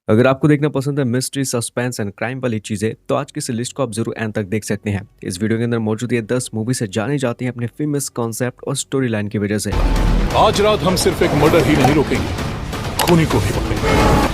अगर आपको देखना पसंद है मिस्ट्री, सस्पेंस एंड क्राइम वाली चीजें, तो आज की इस लिस्ट को आप जरूर एंड तक देख सकते हैं। इस वीडियो के अंदर मौजूद ये 10 मूवी से जाने जाते हैं अपने फेमस कॉन्सेप्ट और स्टोरी लाइन की वजह से। आज रात हम सिर्फ एक मर्डर ही नहीं रोकेंगे, खूनी को भी पकड़ेंगे।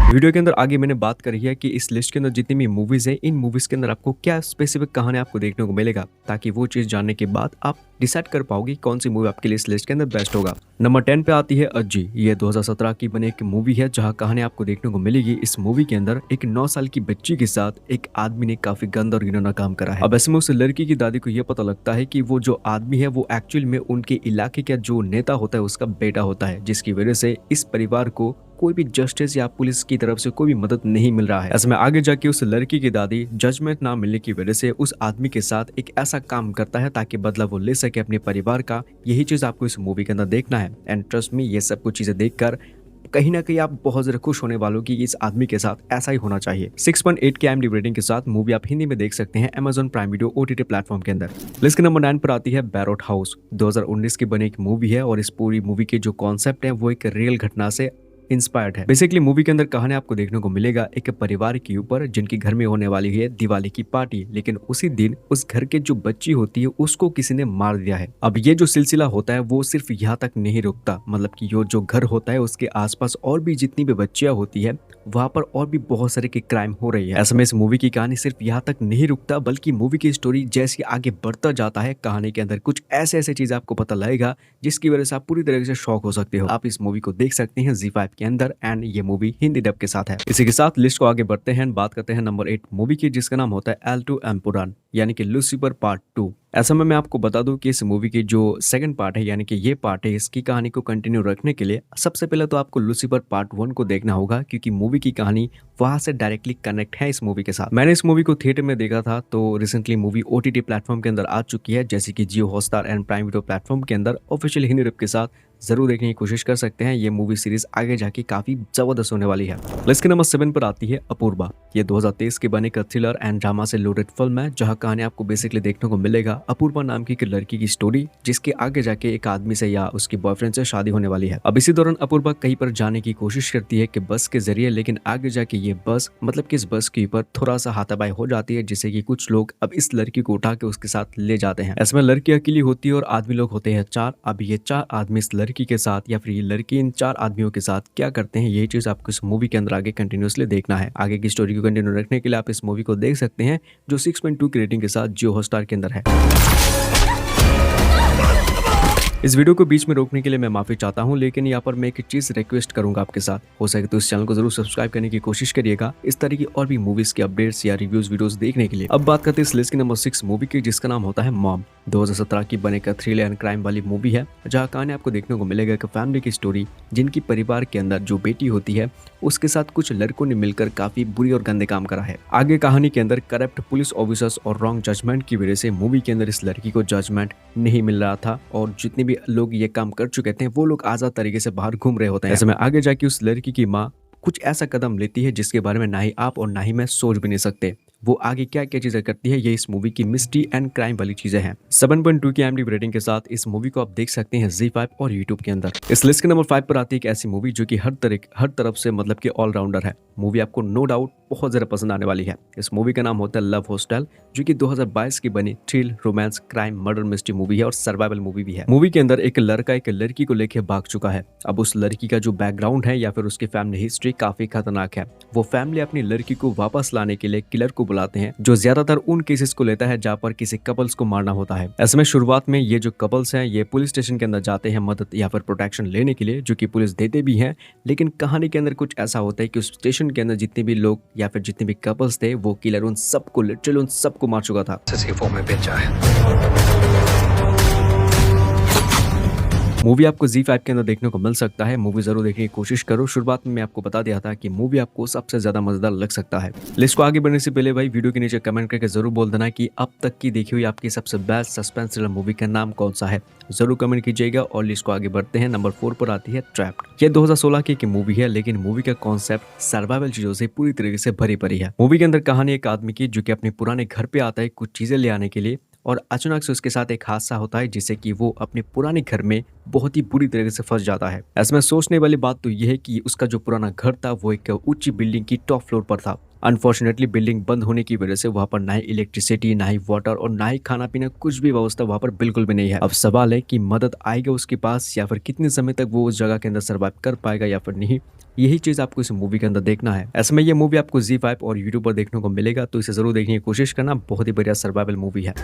वीडियो के अंदर आगे मैंने बात करी है कि इस लिस्ट के अंदर जितनी भी मूवीज है, इन मूवीज के अंदर आपको क्या स्पेसिफिक कहानी आपको देखने को मिलेगा, ताकि वो चीज जानने के बाद आप डिसाइड कर पाओगे कौन सी मूवी आपके लिए इस लिस्ट के अंदर बेस्ट होगा। नंबर 10 पे आती है अज्जी। ये 2017 की बनी एक मूवी है जहां कहानी आपको देखने को मिलेगी। इस मूवी के अंदर एक 9 साल की बच्ची के साथ एक आदमी ने काफी गंदा और घिनौना काम करा है। अब ऐसे में उस लड़की की दादी को यह पता लगता है कि वो जो आदमी है वो एक्चुअल में उनके इलाके का जो नेता होता है उसका बेटा होता है, जिसकी वजह से इस परिवार को कोई भी जस्टिस या पुलिस की तरफ से कोई भी मदद नहीं मिल रहा है। ऐसे में आगे जाके उस लड़की की दादी जजमेंट ना मिलने की वजह से उस आदमी के साथ एक ऐसा काम करता है ताकि बदला वो ले सके अपने परिवार का। यही चीज आपको इस मूवी के अंदर देखना है। एंड ट्रस्ट मी, ये सब कुछ चीजें देखकर कहीं ना कहीं आप बहुत ज्यादा खुश होने वालों की इस आदमी के साथ ऐसा ही होना चाहिए। 6.8 के IMDb रेटिंग के साथ मूवी आप हिंदी में देख सकते हैं Amazon prime video OTT platform के अंदर। लिस्ट के नंबर 9 पर आती है बैरोट हाउस। 2019 की बनी एक मूवी है और इस पूरी मूवी के जो कॉन्सेप्ट है वो एक रियल घटना से इंस्पायर्ड है। बेसिकली मूवी के अंदर कहानी आपको देखने को मिलेगा एक परिवार के ऊपर जिनके घर में होने वाली है दिवाली की पार्टी, लेकिन उसी दिन उस घर के जो बच्ची होती है उसको किसी ने मार दिया है। अब ये जो सिलसिला होता है वो सिर्फ यहाँ तक नहीं रुकता, मतलब कि ये जो घर होता है उसके आसपास और भी जितनी भी बच्चियां होती है वहां पर और भी बहुत सारे की क्राइम हो रही है। ऐसे में इस मूवी की कहानी सिर्फ यहाँ तक नहीं रुकता, बल्कि मूवी की स्टोरी जैसे आगे बढ़ता जाता है कहानी के अंदर कुछ ऐसे ऐसे चीज आपको पता लगेगा जिसकी वजह से आप पूरी तरह से शॉक हो सकते हो। आप इस मूवी को देख सकते हैं ZEE5 के अंदर एंड ये मूवी हिंदी डब के साथ है। इसी के साथ लिस्ट को आगे बढ़ते हैं, बात करते हैं नंबर 8 मूवी की, जिसका नाम होता है एल टू एम्पुरान यानी कि लूसीफर पार्ट 2। ऐसा में मैं आपको बता दूं कि इस मूवी की जो सेकंड पार्ट है यानी कि ये पार्ट है, इसकी कहानी को कंटिन्यू रखने के लिए सबसे पहले तो आपको लूसीफर पार्ट 1 को देखना होगा, क्योंकि मूवी की कहानी वहां से डायरेक्टली कनेक्ट है इस मूवी के साथ। मैंने इस मूवी को थिएटर में देखा था, तो रिसेंटली मूवी OTT प्लेटफॉर्म के अंदर आ चुकी है, जैसे कि Jio Hotstar and Prime Video platform के अंदर ऑफिशियल हिंदी डब के साथ जरूर देखने की कोशिश कर सकते हैं। ये मूवी सीरीज आगे जाके काफी जबरदस्त होने वाली है। लिस्ट के नंबर 7 पर आती है अपूर्वा। ये 2023 के बने एक थ्रिलर एंड ड्रामा से लोडेड फिल्म है, जहां कहानी आपको बेसिकली देखने को मिलेगा अपूर्वा नाम की एक लड़की की स्टोरी, जिसके आगे जाके एक आदमी से या उसके बॉयफ्रेंड से शादी होने वाली है। अब इसी दौरान अपूर्वा कहीं पर जाने की कोशिश करती है कि बस के जरिए, लेकिन आगे जाके ये बस मतलब कि इस बस के ऊपर थोड़ा सा हाथापाई हो जाती है, जिससे कि कुछ लोग अब इस लड़की को उठा के उसके साथ ले जाते हैं। इसमें लड़की अकेली होती है और आदमी लोग होते हैं 4। अब ये 4 आदमी इस लड़की के साथ या फिर ये लड़की इन 4 आदमियों के साथ क्या करते हैं, यही चीज आपको इस मूवी के अंदर आगे कंटिन्यूअसली देखना है। आगे की स्टोरी को कंटिन्यू रखने के लिए आप इस मूवी को देख सकते हैं, जो 6.2 की रेटिंग के साथ जियो हॉटस्टार के अंदर है। इस वीडियो को बीच में रोकने के लिए मैं माफी चाहता हूं, लेकिन यहाँ पर मैं एक चीज रिक्वेस्ट करूंगा आपके साथ, हो सके तो इस चैनल को जरूर सब्सक्राइब करने की कोशिश करिएगा इस तरह की और भी मूवीज के अपडेट्स या रिव्यूज वीडियोस देखने के लिए। अब बात करते हैं इस लिस्ट की नंबर 6 मूवी की, जिसका नाम होता है मॉम। 2017 की बने का थ्रिलर एंड क्राइम वाली मूवी है, जहाँ कहानी आपको देखने को मिलेगा एक फैमिली की स्टोरी, जिनकी परिवार के अंदर जो बेटी होती है उसके साथ कुछ लड़कों ने मिलकर काफी बुरी और गंदे काम करा है। आगे कहानी के अंदर करप्ट पुलिस ऑफिसर्स और रॉन्ग जजमेंट की वजह से मूवी के अंदर इस लड़की को जजमेंट नहीं मिल रहा था, और जितने भी लोग ये काम कर चुके थे वो लोग आजाद तरीके से बाहर घूम रहे होते हैं। ऐसे में आगे जाके उस लड़की की माँ कुछ ऐसा कदम लेती है जिसके बारे में ना ही आप और ना ही मैं सोच भी नहीं सकते। वो आगे क्या क्या चीजें करती है, ये इस मूवी की मिस्ट्री एंड क्राइम वाली चीजें हैं। 7.2 की IMDb रेटिंग के साथ इस मूवी को आप देख सकते हैं ZEE5 और YouTube के अंदर। इस लिस्ट के नंबर 5 पर आती है एक ऐसी मूवी जो कि हर तरफ से मतलब कि ऑलराउंडर है। मूवी आपको नो डाउट बहुत ज्यादा पसंद आने वाली है। इस मूवी का नाम होता है लव हॉस्टल, जो कि 2022 की बनी thrill, romance, crime, murder mystery movie है और सर्वाइवल मूवी भी है। मूवी के अंदर एक लड़का एक लड़की को लेकर भाग चुका है। अब उस लड़की का जो बैकग्राउंड है या फिर उसकी फैमिली हिस्ट्री काफी खतरनाक है। वो फैमिली अपनी लड़की को वापस लाने के लिए किलर को बुलाते हैं, जो ज्यादातर उन केसेस को लेता है जहाँ पर किसी कपल्स को मारना होता है। ऐसे में शुरुआत में ये जो कपल्स हैं ये पुलिस स्टेशन के अंदर जाते हैं मदद या फिर प्रोटेक्शन लेने के लिए, जो कि पुलिस देते भी हैं, लेकिन कहानी के अंदर कुछ ऐसा होता है कि उस स्टेशन के अंदर जितने भी लोग या फिर जितने भी कपल्स थे वो किलर उन सबको लिटरली उन सबको मार चुका था। मूवी आपको ZEE5 के अंदर देखने को मिल सकता है। मूवी जरूर देखने की कोशिश करो। शुरुआत में मैं आपको बता दिया था कि मूवी आपको सबसे ज्यादा मजेदार लग सकता है। लिस्ट को आगे बढ़ने से पहले भाई वीडियो के नीचे कमेंट करके जरूर बोल देना कि अब तक की देखी हुई आपकी सबसे बेस्ट सस्पेंस थ्रिलर मूवी का नाम कौन सा है, जरूर कमेंट कीजिएगा। और लिस्ट को आगे बढ़ते हैं, नंबर 4 पर आती है ट्रैप्ड। ये 2016 की एक मूवी है, लेकिन मूवी का कॉन्सेप्ट सर्वाइवल चीजों से पूरी तरीके से भरी पड़ी है। मूवी के अंदर कहानी एक आदमी की जो कि अपने पुराने घर पे आता है कुछ चीजें ले आने के लिए, और अचानक से उसके साथ एक हादसा होता है जिससे कि वो अपने पुराने घर में बहुत ही बुरी तरीके से फंस जाता है। ऐसे में सोचने वाली बात तो यह है कि उसका जो पुराना घर था वो एक ऊंची बिल्डिंग की टॉप फ्लोर पर था। अनफॉर्चुनेटली बिल्डिंग बंद होने की वजह से वहां पर ना ही इलेक्ट्रिसिटी, ना ही वाटर और ना ही खाना पीना, कुछ भी व्यवस्था वहां पर बिल्कुल भी नहीं है। अब सवाल है कि मदद आएगा उसके पास या फिर कितने समय तक वो उस जगह के अंदर सर्वाइव कर पाएगा या फिर नहीं। यही चीज आपको इस मूवी के अंदर देखना है। ऐसे में ये मूवी आपको ZEE5 और यूट्यूब पर देखने को मिलेगा, तो इसे जरूर देखने की कोशिश करना। बहुत ही बढ़िया सर्वाइवल मूवी है।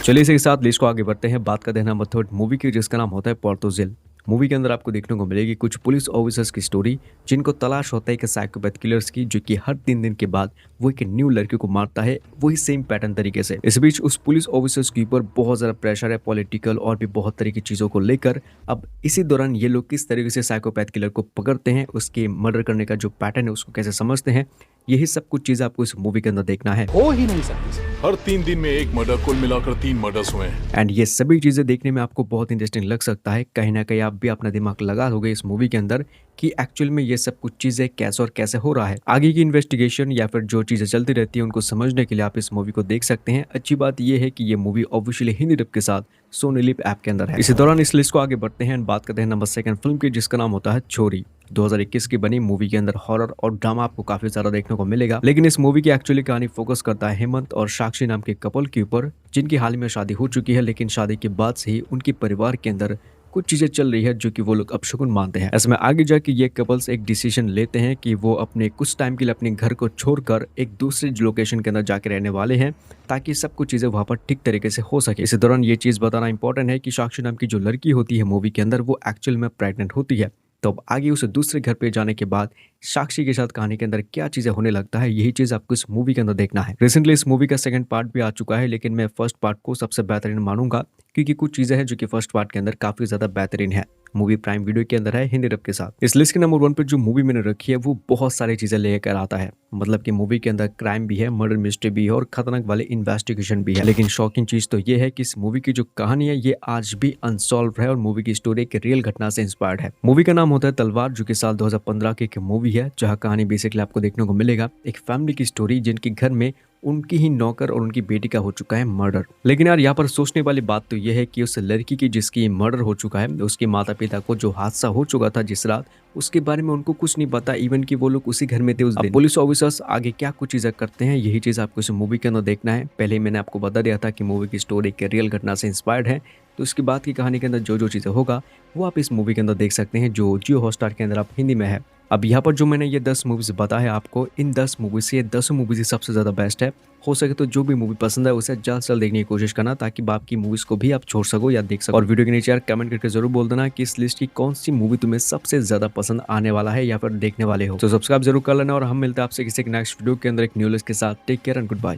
चलिए इसी के साथ लिस्ट को आगे बढ़ते हैं। बात करते हैं नंबर 3 मूवी की, जिसका नाम होता है पोर्थोजिल। मूवी के अंदर आपको देखने को मिलेगी कुछ पुलिस ऑफिसर्स की स्टोरी जिनको तलाश होता है एक साइकोपैथ किलर्स की, जो कि हर 3 दिन के बाद वो एक न्यू लड़की को मारता है, वही सेम पैटर्न तरीके से। इस बीच उस पुलिस ऑफिसर्स के ऊपर बहुत ज्यादा प्रेशर है, पॉलिटिकल और भी बहुत तरह की चीजों को लेकर। अब इसी दौरान ये लोग किस तरीके से साइकोपैथ किलर को पकड़ते हैं, उसके मर्डर करने का जो पैटर्न है उसको कैसे समझते हैं, यही सब कुछ चीजें आपको इस मूवी के अंदर देखना है। हो ही नहीं सकती। हर 3 दिन में एक मर्डर, कुल मिलाकर 3 मर्डर्स हुए हैं। एंड ये सभी चीजें देखने में आपको बहुत इंटरेस्टिंग लग सकता है। कहीं ना कहीं आप भी अपना दिमाग लगा लोगे इस मूवी के अंदर कि एक्चुअल में ये सब कुछ चीजें कैसे और कैसे हो रहा है। आगे की इन्वेस्टिगेशन या फिर जो चीजें चलती रहती है उनको समझने के लिए आप इस मूवी को देख सकते हैं। अच्छी बात यह है कि ये मूवी ऑफिशियली हिंदी डब के साथ सोनी लिव ऐप के अंदर है। इसी दौरान इस लिस्ट को आगे बढ़ते हैं, बात करते हैं नंबर 2 फिल्म की, जिसका नाम होता है छोरी। 2021 की बनी मूवी के अंदर हॉरर और ड्रामा आपको काफी ज्यादा देखने को मिलेगा। लेकिन इस मूवी की एक्चुअली कहानी फोकस करता है हेमंत और साक्षी नाम के कपल के ऊपर, जिनकी हाल में शादी हो चुकी है, लेकिन शादी के बाद से ही उनके परिवार के अंदर कुछ चीजें चल रही है जो कि वो लोग अपशगुन मानते हैं। ऐसे में आगे जाके ये कपल्स एक डिसीजन लेते हैं कि वो अपने कुछ टाइम के लिए अपने घर को छोड़कर एक दूसरे लोकेशन के अंदर जाके रहने वाले हैं, ताकि सब कुछ चीजें वहां पर ठीक तरीके से हो सके। इसी दौरान ये चीज बताना इंपॉर्टेंट है कि साक्षी नाम की जो लड़की होती है मूवी के अंदर, वो एक्चुअल में प्रेग्नेंट होती है। तो अब आगे उसे दूसरे घर पे जाने के बाद साक्षी के साथ कहानी के अंदर क्या चीजें होने लगता है, यही चीज आपको इस मूवी के अंदर देखना है। रिसेंटली इस मूवी का 2nd पार्ट भी आ चुका है, लेकिन मैं फर्स्ट पार्ट को सबसे बेहतरीन मानूंगा, क्योंकि कुछ चीजें हैं जो कि फर्स्ट पार्ट के अंदर काफी ज्यादा बेहतरीन है। मूवी प्राइम वीडियो के अंदर है हिंदी डब के साथ। इस लिस्ट के नंबर 1 पे जो मूवी मैंने रखी है वो बहुत सारी चीजें लेकर आता है। मतलब कि मूवी के अंदर क्राइम भी है, मर्डर मिस्ट्री भी है और खतरनाक वाले इन्वेस्टिगेशन भी है। लेकिन शॉकिंग चीज तो ये है कि इस मूवी की जो कहानी है ये आज भी अनसॉल्व है और मूवी की स्टोरी एक रियल घटना से इंस्पायर्ड है। मूवी का नाम होता है तलवार, जो कि साल 2015 की एक मूवी है, जहाँ कहानी बेसिकली आपको देखने को मिलेगा एक फैमिली की स्टोरी जिनके घर में उनकी ही नौकर और उनकी बेटी का हो चुका है मर्डर। लेकिन यार यहाँ पर सोचने वाली बात तो यह है कि उस लड़की की जिसकी मर्डर हो चुका है, उसके माता पिता को जो हादसा हो चुका था जिस रात, उसके बारे में उनको कुछ नहीं पता, इवन कि वो लोग उसी घर में थे उस दिन। पुलिस ऑफिसर्स आगे क्या कुछ चीजें करते हैं, यही चीज आपको इस मूवी के अंदर देखना है। पहले ही मैंने आपको बता दिया था कि मूवी की स्टोरी एक रियल घटना से इंस्पायर्ड है, तो उसके बाद की कहानी के अंदर जो जो चीजें होगा वो आप इस मूवी के अंदर देख सकते हैं, जो जियो हॉटस्टार के अंदर आप हिंदी में है। अब यहाँ पर जो मैंने ये 10 मूवीज बताया आपको, इन 10 मूवी से ये 10 मूवीज सबसे ज्यादा बेस्ट है। हो सके तो जो भी मूवी पसंद है उसे जल्द से जल्द देखने की कोशिश करना, ताकि बाकी मूवीज को भी आप छोड़ सको या देख सको। और वीडियो के नीचे यार कमेंट करके जरूर बोल देना कि इस लिस्ट की कौन सी मूवी तुम्हें सबसे ज्यादा पसंद आने वाला है या फिर देखने वाले हो। तो सब्सक्राइब जरूर कर लेना और हम मिलते हैं आपसे किसी नेक्स्ट वीडियो के अंदर एक न्यू लिस्ट के साथ। Take care and good bye.